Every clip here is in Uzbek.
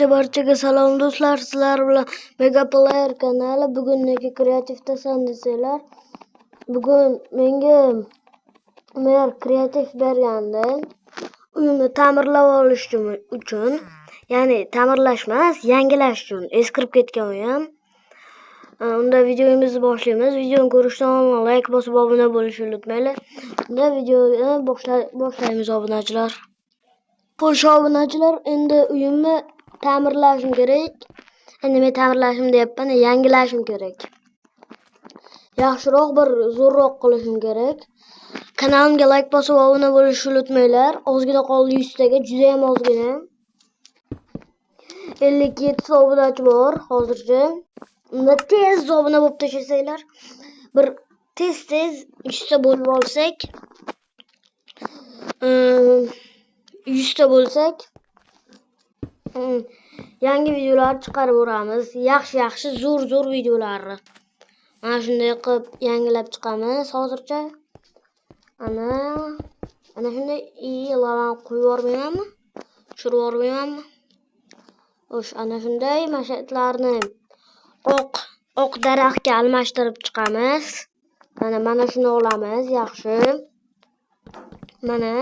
Barchaga salom do'stlar, sizlar bilan Megaplayer kanali. Bugunniki kreativ tasam desanglar, bugun menga mer kreativ bergandi. Uyimni ta'mirlab olish uchun, ya'ni ta'mirlash emas, yangilash uchun. Eskirib ketgan uyim. Unda videomizni boshlaymiz. Videoni ko'rishdan oldin like bosib obuna bo'lishni unutmanglar. Unda videoni boshlaymiz obunachilar. Xo'sh obunachilar, endi uyimni ta'mirlashim kerak. Endi men ta'mirlashim deyapman, yangilashim kerak. Yaxshiroq bir zo'rroq qilishim kerak. Kanalimga like bosib obuna bo'lishni unutmanglar. Ozgina qoldi 100 taga, juda ham ozgina. 57 ta obunachi bor hozircha. Unda tez obuna bo'lib tashlasanglar, bir tez 100 ta bo'lib olsak, 100 ta bo'lsak, yangi videolar chiqarib o'ramiz. Yaxshi zo'r videolarni. Mana shunday qilib yangilab chiqamiz hozircha. Ana shunday lavan qo'yib yubormaymanmi? Tushirib yubormaymanmi? Xo'sh, ana shunday mashatlarni oq daraxtga almashtirib chiqamiz. Mana shuni olamiz, yaxshi. Mana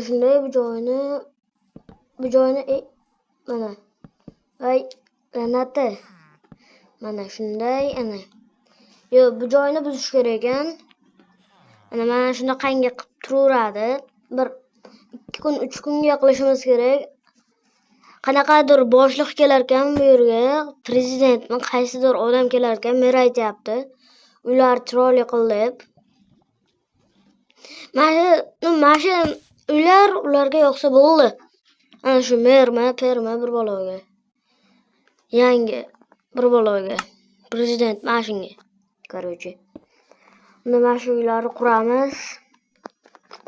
shunday bu joyini mana voy granata. Mana shunday ana. Yo, bu joyini buzish kerak ekan. Mana shunaqangi qilib turaveradi. Bir 2 kun 3 kunga qilishimiz kerak. Qanaqadir boshliq kelar ekan bu yerga, prezidentmi, qaysidir odam kelar ekan, mer aytayapti. Uylar chiroyli qil deb. Mana shu uylar ularga yoqsa bo'ldi. Ana shu merma bir baloga. Yangi bir baloga. Prezident mashinga. Короче. Mana shu uylarni quramiz.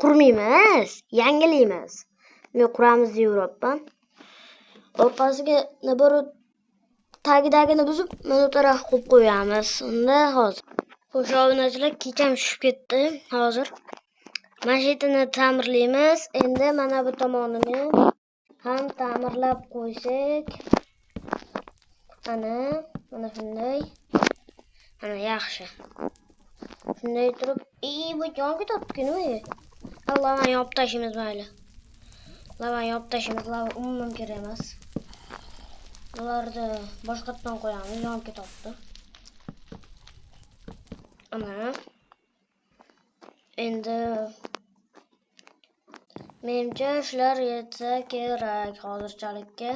Qurmaymiz, yangilaymiz. Men quramiz deyapman. Orqasiga bir tagidagini buzib, mana bu tarafga qo'yib qo'yamiz. Unda hozir. Xo'sh, obunachilar, kecham tushib ketdi hozir. Mashinani ta'mirlaymiz. Endi mana bu tomonini ham ta'mirlab qo'ysak. Mana shunday. Mana yaxshi. Shunday turib, bu jonga topdikmi? Lavan yopib tashlaymiz mayli. Lavan yopib tashlaymiz, lavan umuman kerak emas. Bularni boshqatdan qo'yamiz, yonib ketibdi. Ana. Endi menimcha shular yetsa kerak hozirchalikka.